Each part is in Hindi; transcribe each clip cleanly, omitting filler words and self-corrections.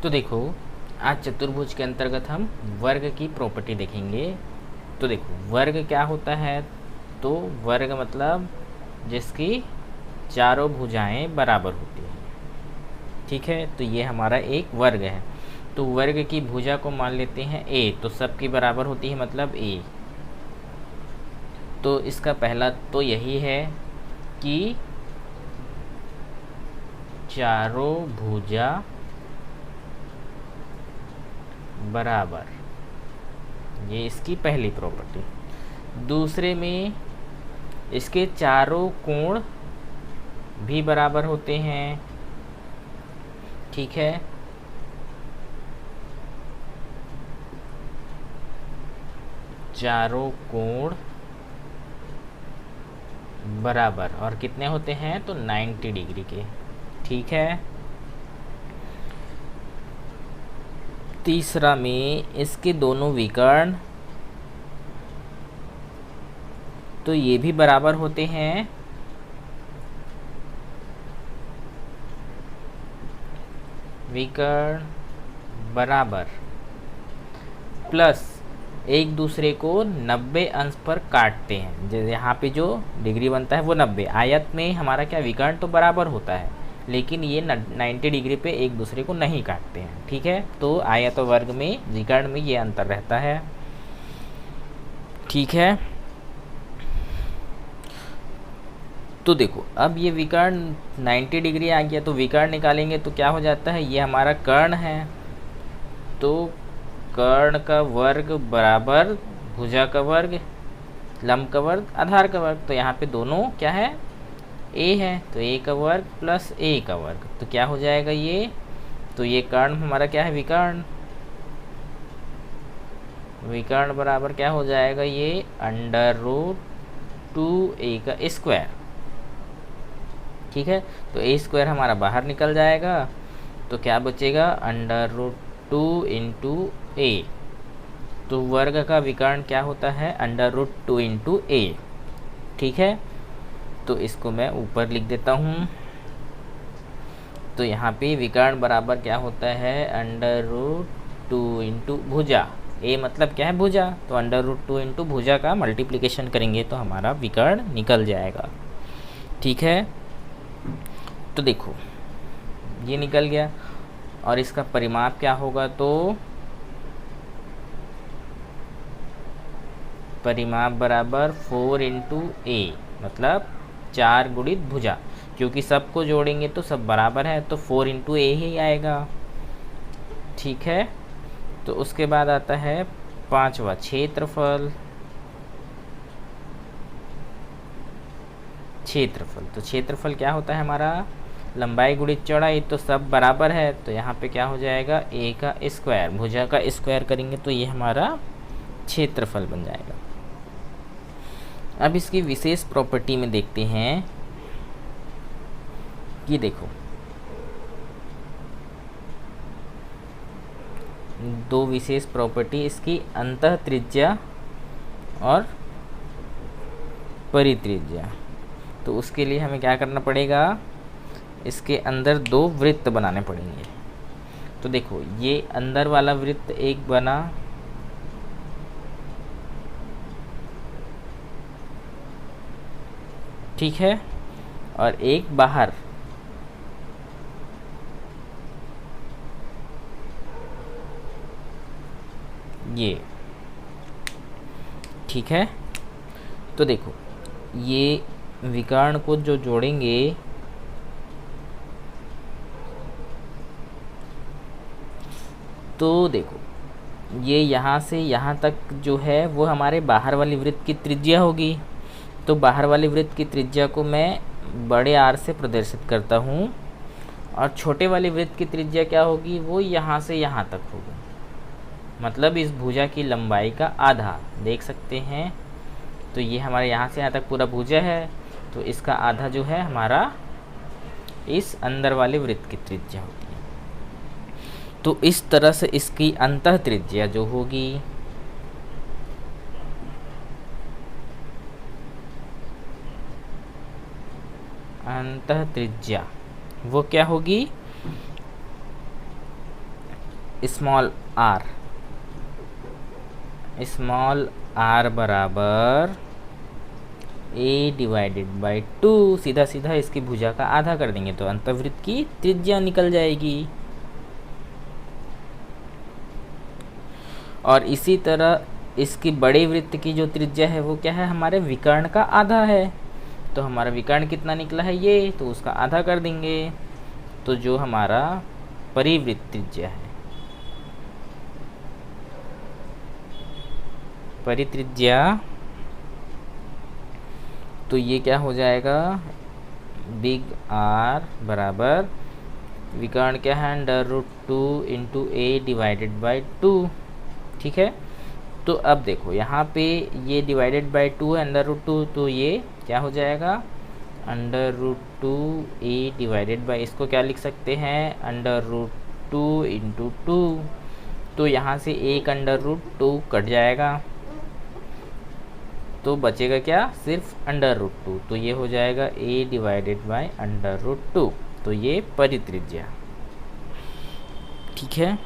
तो देखो, आज चतुर्भुज के अंतर्गत हम वर्ग की प्रॉपर्टी देखेंगे। तो देखो, वर्ग क्या होता है? तो वर्ग मतलब जिसकी चारों भुजाएं बराबर होती हैं। ठीक है, तो ये हमारा एक वर्ग है। तो वर्ग की भुजा को मान लेते हैं ए, तो सबकी बराबर होती है मतलब ए। तो इसका पहला तो यही है कि चारों भुजा बराबर, ये इसकी पहली प्रॉपर्टी। दूसरे में इसके चारों कोण भी बराबर होते हैं। ठीक है, चारों कोण बराबर और कितने होते हैं? तो 90 डिग्री के। ठीक है, तीसरा में इसके दोनों विकर्ण तो ये भी बराबर होते हैं। विकर्ण बराबर प्लस एक दूसरे को 90 अंश पर काटते हैं। जैसे यहाँ पे जो डिग्री बनता है वो 90। आयत में हमारा क्या विकर्ण तो बराबर होता है, लेकिन ये 90 डिग्री पे एक दूसरे को नहीं काटते हैं। ठीक है, तो आयत और वर्ग में विकर्ण में ये अंतर रहता है। ठीक है, तो देखो अब ये विकर्ण 90 डिग्री आ गया, तो विकर्ण निकालेंगे तो क्या हो जाता है? ये हमारा कर्ण है, तो कर्ण का वर्ग बराबर भुजा का वर्ग, लंब का वर्ग, आधार का वर्ग। तो यहाँ पे दोनों क्या है? ए है, तो ए का वर्ग प्लस ए का वर्ग। तो क्या हो जाएगा ये? तो ये कर्ण हमारा क्या है? विकर्ण। विकर्ण बराबर क्या हो जाएगा? ये √2a का स्क्वायर। ठीक है, तो ए स्क्वायर हमारा बाहर निकल जाएगा, तो क्या बचेगा? √2 इंटू ए। तो वर्ग का विकर्ण क्या होता है? √2 इंटू ए। ठीक है, तो इसको मैं ऊपर लिख देता हूँ। तो यहाँ पे विकर्ण बराबर क्या होता है? √2 इंटू भुजा। ए मतलब क्या है? भुजा। तो √2 इंटू भुजा का मल्टीप्लिकेशन करेंगे तो हमारा विकर्ण निकल जाएगा। ठीक है, तो देखो ये निकल गया, और इसका परिमाप क्या होगा? तो परिमाप बराबर 4 इंटू ए, मतलब 4 गुणित भुजा, क्योंकि सबको जोड़ेंगे तो सब बराबर है, तो 4 इंटू ए ही आएगा। ठीक है, तो उसके बाद आता है पांचवा, क्षेत्रफल। क्षेत्रफल, तो क्षेत्रफल क्या होता है हमारा? लंबाई गुणित चौड़ाई, तो सब बराबर है, तो यहाँ पे क्या हो जाएगा? ए का स्क्वायर, भुजा का स्क्वायर करेंगे तो ये हमारा क्षेत्रफल बन जाएगा। अब इसकी विशेष प्रॉपर्टी में देखते हैं कि देखो, दो विशेष प्रॉपर्टी इसकी, अंतः त्रिज्या और परित्रिज्या। तो उसके लिए हमें क्या करना पड़ेगा? इसके अंदर दो वृत्त बनाने पड़ेंगे। तो देखो, ये अंदर वाला वृत्त एक बना, ठीक है, और एक बाहर। ये ठीक है, तो देखो ये विकर्ण को जो जोड़ेंगे तो देखो ये यहाँ से यहाँ तक जो है वो हमारे बाहर वाली वृत्त की त्रिज्या होगी। तो बाहर वाली वृत्त की त्रिज्या को मैं बड़े आर से प्रदर्शित करता हूँ, और छोटे वाली वृत्त की त्रिज्या क्या होगी? वो यहाँ से यहाँ तक होगी, मतलब इस भुजा की लंबाई का आधा। देख सकते हैं, तो ये हमारे यहाँ से यहाँ तक पूरा भुजा है, तो इसका आधा जो है हमारा इस अंदर वाले वृत्त की त्रिज्या होती है। तो इस तरह से इसकी अंतः त्रिज्या जो होगी, अंतः त्रिज्या वो क्या होगी? स्मॉल आर बराबर ए डिवाइडेड बाई 2, सीधा सीधा इसकी भुजा का आधा कर देंगे तो अंतर्वृत्त की त्रिज्या निकल जाएगी। और इसी तरह इसकी बड़े वृत्त की जो त्रिज्या है वो क्या है, हमारे विकर्ण का आधा है। तो हमारा विकर्ण कितना निकला है ये, तो उसका आधा कर देंगे, तो जो हमारा परिवृत्त त्रिज्या है, परित्रिज्या, तो ये क्या हो जाएगा, बिग आर बराबर विकर्ण क्या है, √2 इंटू ए डिवाइडेड बाई 2। ठीक है, तो अब देखो यहाँ पे ये डिवाइडेड बाई 2 है, √2, तो ये क्या हो जाएगा, √2 ए डिवाइडेड बाई, इसको क्या लिख सकते हैं, √2 इंटू 2। तो यहाँ से एक √2 कट जाएगा, तो बचेगा क्या, सिर्फ √2, तो ये हो जाएगा a डिवाइडेड बाई √2, तो ये परित्रिज्या। ठीक है,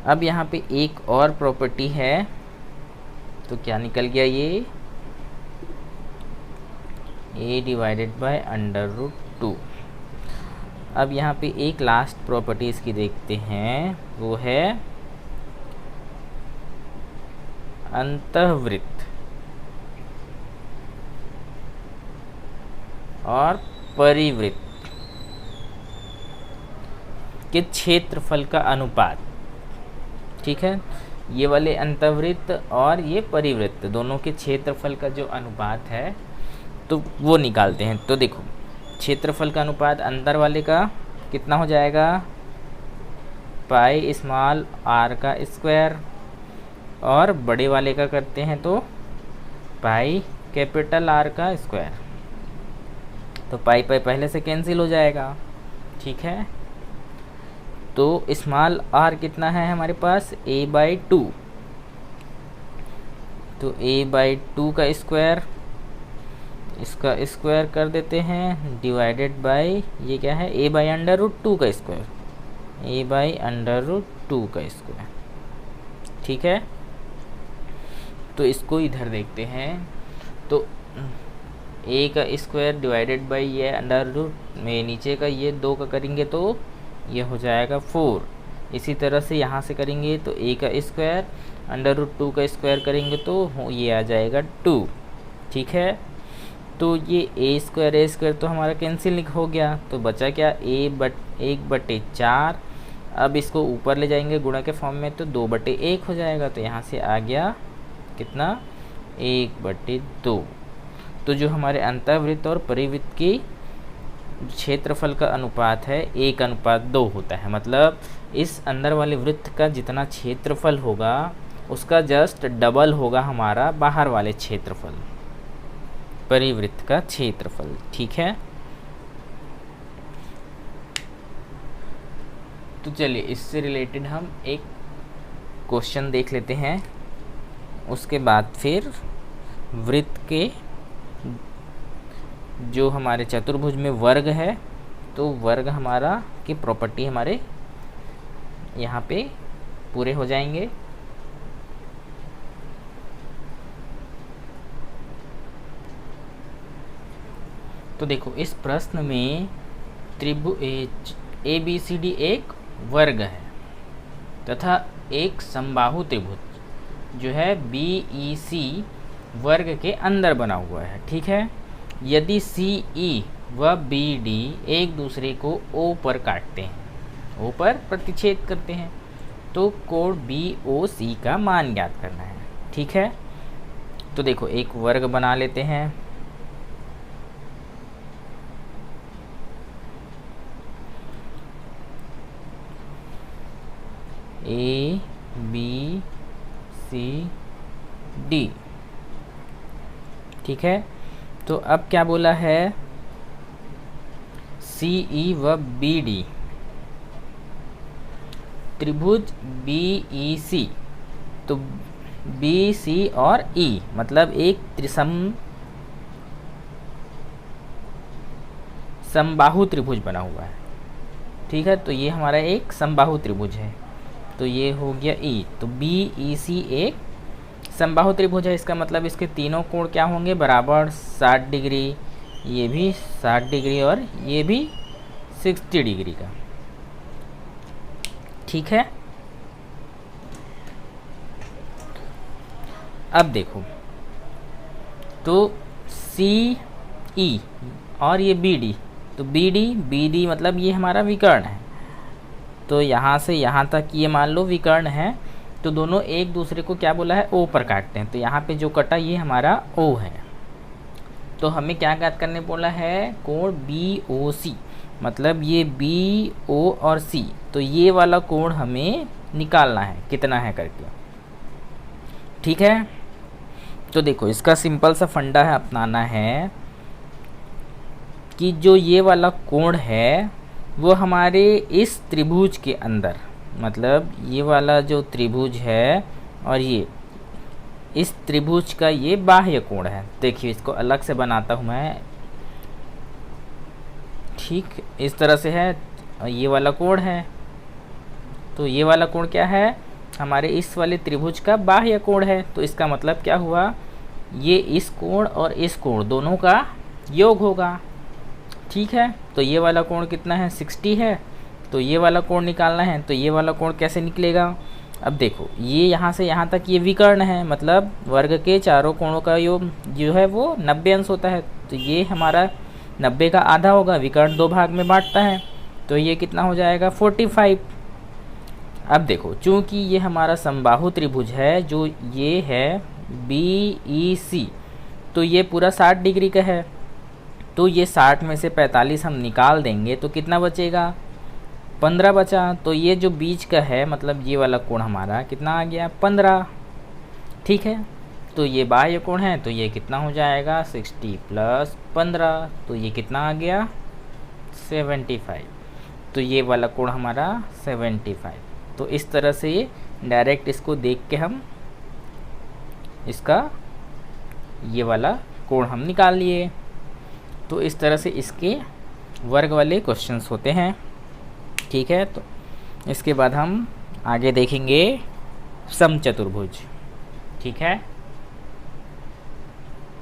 अब यहाँ पे एक और प्रॉपर्टी है, तो क्या निकल गया ये, a डिवाइडेड बाई √2। अब यहाँ पे एक लास्ट प्रॉपर्टी इसकी देखते हैं, वो है अंतःवृत्त और परिवृत्त के क्षेत्रफल का अनुपात। ठीक है, ये वाले अंतःवृत्त और ये परिवृत्त दोनों के क्षेत्रफल का जो अनुपात है तो वो निकालते हैं। तो देखो क्षेत्रफल का अनुपात अंदर वाले का कितना हो जाएगा, पाई स्मॉल आर का स्क्वायर, और बड़े वाले का करते हैं तो पाई कैपिटल आर का स्क्वायर, तो पाई पाई पहले से कैंसिल हो जाएगा। ठीक है, तो स्मॉल आर कितना है हमारे पास, a/2, तो a/2 का स्क्वायर, इसका स्क्वायर कर देते हैं, डिवाइडेड बाय ये क्या है, a/√2 का स्क्वायर, a/√2 का स्क्वायर। ठीक है, तो इसको इधर देखते हैं, तो a का स्क्वायर डिवाइडेड बाई ये √, में नीचे का ये 2 का करेंगे तो ये हो जाएगा 4। इसी तरह से यहाँ से करेंगे तो a का स्क्वायर √2 का स्क्वायर करेंगे तो ये आ जाएगा 2। ठीक है, तो ये a स्क्वायर तो हमारा कैंसिल हो गया, तो बचा क्या, 1/4। अब इसको ऊपर ले जाएंगे गुणा के फॉर्म में, तो 2/1 हो जाएगा, तो यहाँ से आ गया कितना, 1/2। तो जो हमारे अंतःवृत्त और परिवृत्त की क्षेत्रफल का अनुपात है 1:2 होता है। मतलब इस अंदर वाले वृत्त का जितना क्षेत्रफल होगा उसका जस्ट डबल होगा हमारा बाहर वाले क्षेत्रफल, परिवृत्त का क्षेत्रफल। ठीक है, तो चलिए इससे रिलेटेड हम एक क्वेश्चन देख लेते हैं, उसके बाद फिर वृत्त के जो हमारे चतुर्भुज में वर्ग है, तो वर्ग हमारा की प्रॉपर्टी हमारे यहाँ पे पूरे हो जाएंगे। तो देखो इस प्रश्न में त्रिभुज ABCD एक वर्ग है तथा एक समबाहु त्रिभुज जो है BEC वर्ग के अंदर बना हुआ है। ठीक है, यदि CE व BD एक दूसरे को O पर काटते हैं, O पर प्रतिच्छेद करते हैं, तो कोण BOC का मान ज्ञात करना है। ठीक है, तो देखो एक वर्ग बना लेते हैं, ABCD। ठीक है, तो अब क्या बोला है, CE व BD त्रिभुज BEC, तो BC और E मतलब एक समबाहु त्रिभुज बना हुआ है। ठीक है, तो ये हमारा एक समबाहु त्रिभुज है, तो ये हो गया ई। तो बी ई सी एक समबाहु त्रिभुज है, इसका मतलब इसके तीनों कोण क्या होंगे, बराबर 60 डिग्री, ये भी 60 डिग्री और ये भी 60 डिग्री का। ठीक है, अब देखो, तो सी ई और ये बी डी, तो बी डी मतलब ये हमारा विकर्ण है, तो यहाँ से यहाँ तक ये मान लो विकर्ण है, तो दोनों एक दूसरे को क्या बोला है, ओ पर काटते हैं, तो यहाँ पे जो कटा ये हमारा ओ है। तो हमें क्या ज्ञात करने बोला है, कोण बी ओ सी, मतलब ये बी ओ और सी, तो ये वाला कोण हमें निकालना है कितना है करके। ठीक है, तो देखो इसका सिंपल सा फंडा है, अपनाना है कि जो ये वाला कोण है वो हमारे इस त्रिभुज के अंदर, मतलब ये वाला जो त्रिभुज है और ये इस त्रिभुज का ये बाह्य कोण है। देखिए इसको अलग से बनाता हूँ मैं, ठीक इस तरह से है, ये वाला कोण है, तो ये वाला कोण क्या है, हमारे इस वाले त्रिभुज का बाह्य कोण है। तो इसका मतलब क्या हुआ, ये इस कोण और इस कोण दोनों का योग होगा। ठीक है, तो ये वाला कोण कितना है, 60 है, तो ये वाला कोण निकालना है, तो ये वाला कोण कैसे निकलेगा। अब देखो ये यहाँ से यहाँ तक ये विकर्ण है, मतलब वर्ग के चारों कोणों का योग जो है वो 90 अंश होता है, तो ये हमारा 90 का आधा होगा, विकर्ण 2 भाग में बांटता है, तो ये कितना हो जाएगा 45। अब देखो चूँकि ये हमारा समबाहु त्रिभुज है, जो ये है बी ई सी, तो ये पूरा 60 डिग्री का है, तो ये 60 में से 45 हम निकाल देंगे तो कितना बचेगा, 15 बचा। तो ये जो बीच का है, मतलब ये वाला कोण हमारा कितना आ गया, 15। ठीक है, तो ये बाह्य कोण है, तो ये कितना हो जाएगा 60 + 15, तो ये कितना आ गया 75। तो ये वाला कोण हमारा 75। तो इस तरह से डायरेक्ट इसको देख के हम इसका ये वाला कोण हम निकाल लिए। तो इस तरह से इसके वर्ग वाले क्वेश्चंस होते हैं। ठीक है, तो इसके बाद हम आगे देखेंगे समचतुर्भुज। ठीक है।